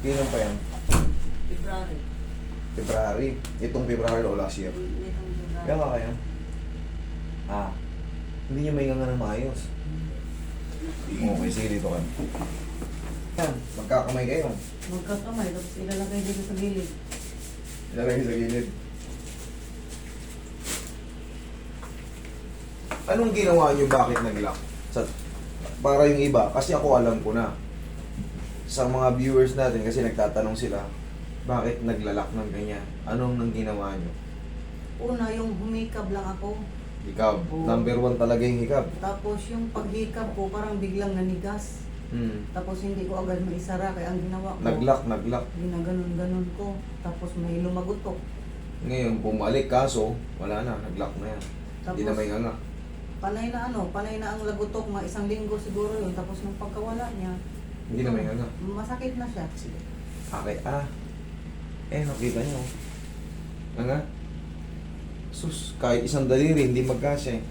Kailan pa yan? February. February. Itong February o last year. Itong February. Kaya nga kaya? Ah. Hindi niya may nga ng maayos. Okay, sige dito ka. Yan, magkakamay kayo. Magkakamay, tapos ilalagay dito sa gilid. Ilalagay sa gilid. Anong ginawa niyo, bakit nag-lock? Para yung iba, kasi ako alam ko na. Sa mga viewers natin, kasi nagtatanong sila, bakit naglalak ng ganyan? Anong nang ginawa niyo? Una, yung humikab lang ako. Hikab. Oo. Number 1 talaga yung hikab. Tapos yung paghikab ko, parang biglang nanigas. Tapos hindi ko agad maisara, kaya ang ginawa ko, Naglock. ginaganon-ganon ko. Tapos may lumagutok. Ngayon, bumalik kaso, wala na, naglock na yan. Hindi na Tapos, may nga. panay na ang lagutok, mga 1 linggo siguro yun. Tapos nung pagkawala niya, Hindi na may nga. masakit na siya. Sige. Okay, nakita niyo. Nga. Sus, kahit isang daliri, hindi magkasya eh.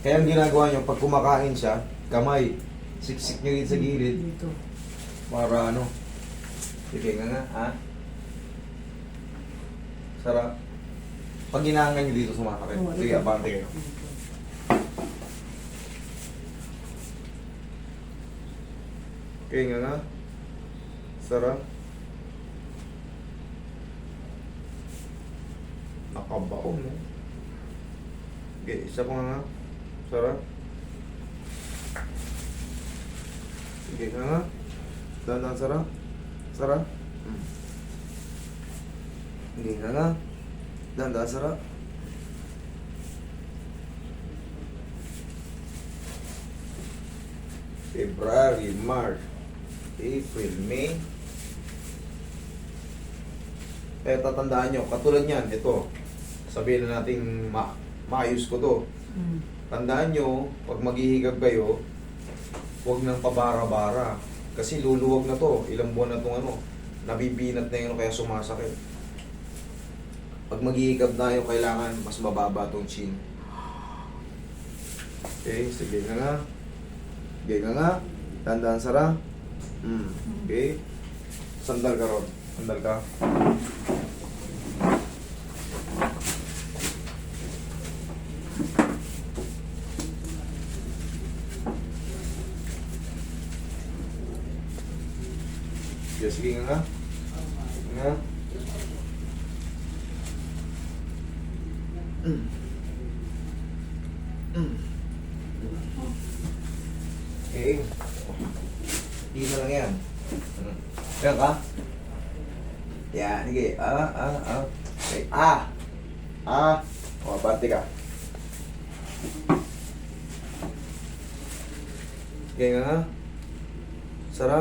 Kaya ang ginagawa niyo, pag kumakain siya, kamay, siksik niyo rin sa gilid, Dito. para ano. Sige nga. Sarap. Pag ginahangan niyo dito, sumasakit. Oo, Sige, dito. abante kayo. Okay nga. Sarap. Nakabaon, no? Okay, isa pa nga. Sarap. Sige nga. Dandan sarap. Sarap. Sige nga. Dandan sarap. February, March, April, May. Kaya tatandaan nyo, katulad yan, ito, sabihin na natin maayos ko to. Tandaan nyo, pag maghihigab kayo, huwag nang pabara-bara. Kasi luluwag na to, ilang buwan na itong nabibinat na yun kaya sumasakit. Pag maghihigab na yun, kailangan mas mababa itong chin. Okay, sige nga. Okay nga. Tandaan sara. Okay. Sandal ka ron. Sandal ka. Yes, sige nga. Nga. Okay. Hindi na lang yan. Kaya ka? Yan, sige. Okay. O, bante ka. Okay nga. Sara.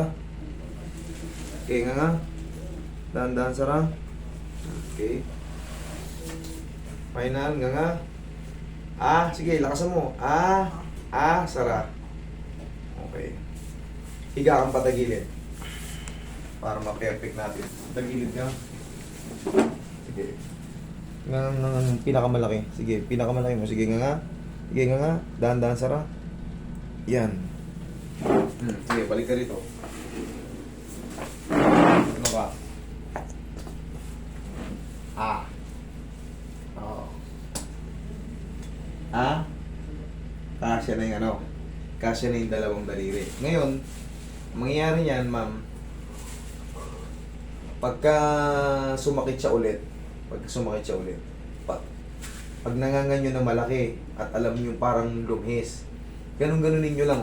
Okay nga. Dahan-dahan sara. Okay. Final nga. Sige, lakasan mo. Sara. Okay. Higa kang patagilid. Para ma-perfect natin. Patagilid ka. Sige. Ng pinakamalaki. Sige, pinakamalaki mo. Sige nga. Sige nga. Dahan-dahan sara. Yan. Sige, balik ka rito. Ano ka? Oo. Kasya na yung kasya na yung dalawang daliri. Ngayon, mangyayari yan, ma'am, pagka sumakit siya ulit, pag nanganganyo na malaki, at alam niyo parang lumhis, ganun-ganunin nyo lang,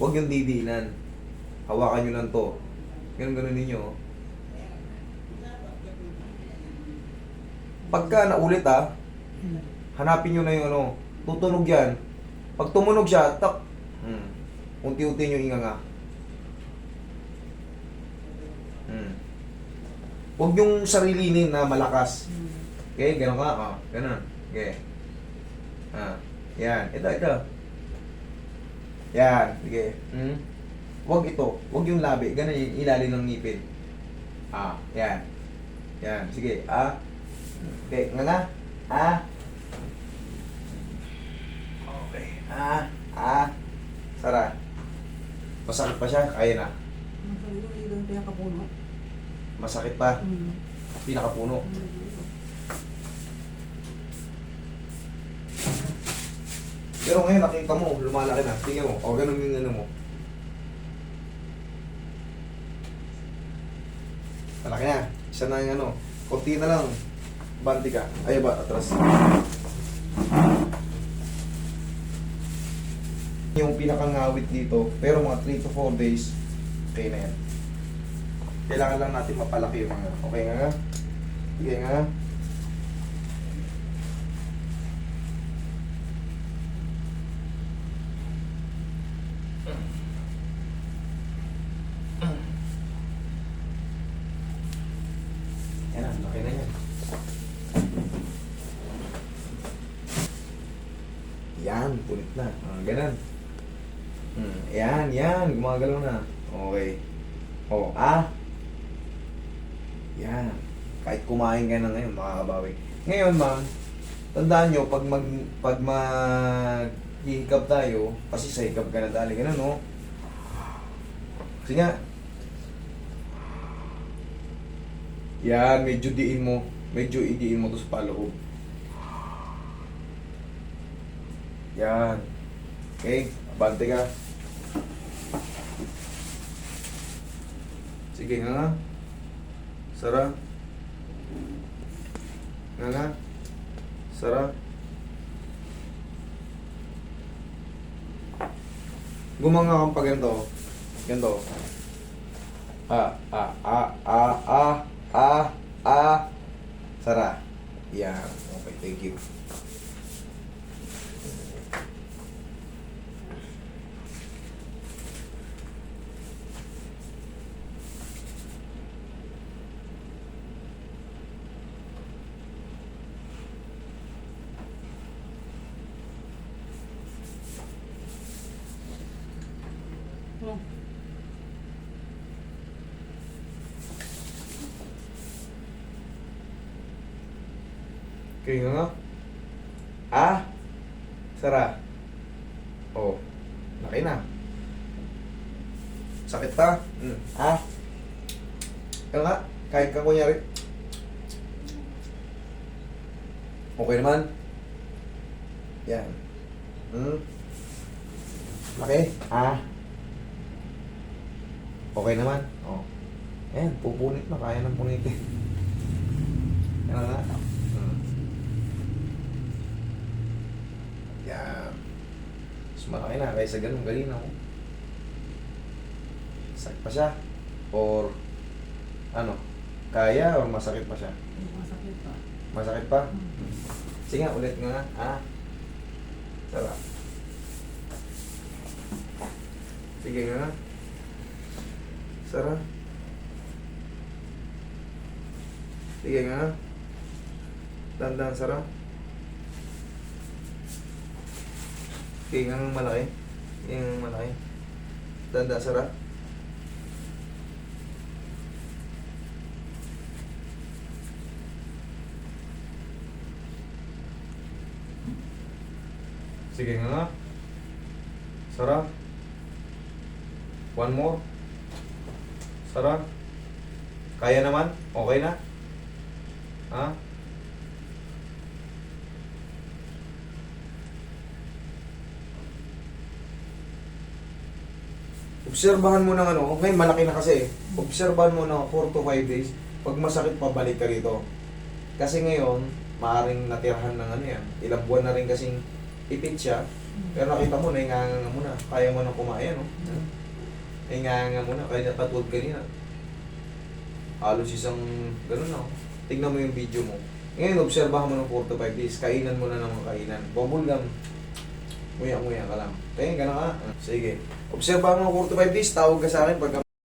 huwag yung didiinan. Hawakan nyo lang to. Ganun-ganunin nyo, Pagka naulit, hanapin nyo na yung tutunog yan. Pag tumunog siya, tak, unti-unti nyo inganga. Huwag yung sarilinin na malakas. Okay, gano'n ka. Gano'n. Okay. Yan. Ito. Yan. Sige. Huwag ito. Huwag yung labi. Gano'n yung ilalim ng ngipin. Yan. Yan. Sige. Okay. Nga. Okay. Sara. Masakit pa siya. Kaya na. Masakit yung ilong pinakapuno. Masakit pa. Mm. Pinakapuno. Pero ngayon nakita mo, lumalaki na. Tingnan mo. O, ganun yung ano mo. Malaki na. Isa na yung ano. Kunti na lang. Banti ka. Ay ba, atras. Yung pinakangawit dito, pero mga 3 to 4 days, okay na yan. Kailangan lang natin mapalaki yung mga. Okay nga nga? Okay nga nga? Yan na, laki na yan. Yan, pulit na. Ganun. Yan, yan. Gumagalaw na. Okay. O, yan. Kahit kumain ka na ngayon, makakabawi. Ngayon, ma'am, tandaan nyo, pag hihikab tayo, kasi sa hikab ka na dali, ganun, no? Kasi nga, yan, medyo diin mo. Medyo idiin mo to sa paloob. Yan. Okay, abante ka. Sige nga nga. Sara. Nga nga. Sara. Gumanga kang pa ganito. Ganito. Sara. Yan. Okay, thank you. Oh. Okay nga. Sara. Oh. Laki na. Sakit pa? Kaya nga, kahit ka kunyari. Okay naman. Yan. Laki. Okay naman. Oh. Ayan, pupunit na. Kaya ng punitin. Yan nga. Yan. Mas malaki na kaysa ganun. Galina ko. Sakit pa siya? Or ano? Kaya or masakit pa siya? Masakit pa. Masakit pa? Sige nga, ulit nga. Sarap. Sige nga. Sarap. Sige nga. Dandan, sarap. Sige nga malaki. Yung malaki. Dandan, sarap. Sige nga. Sarap. One more. Sarap. Kaya naman? Okay na? Obserbahan mo ng ano, ngayon malaki na kasi. Obserbahan mo ng 4 to 5 days. Pag masakit pa, balik ka rito. Kasi ngayon, maaaring natirahan ng ano yan. Ilang buwan na rin kasing ipit siya. Pero nakita mo, nainganga mo na. Kaya mo na kumain, no? Nainganga mo na. Kaya nakatulog kanina. Halos isang gano'n na. Tignan mo yung video mo. Ngayon, obserbahan mo ng 4 to 5 days. Kainan mo na ng mga kainan. Bubble gum. Nguya-nguya ka lang. Tingin ka na ka. Sige. Obserbahan mo ng 4 to 5 days. Tawag ka sa akin pag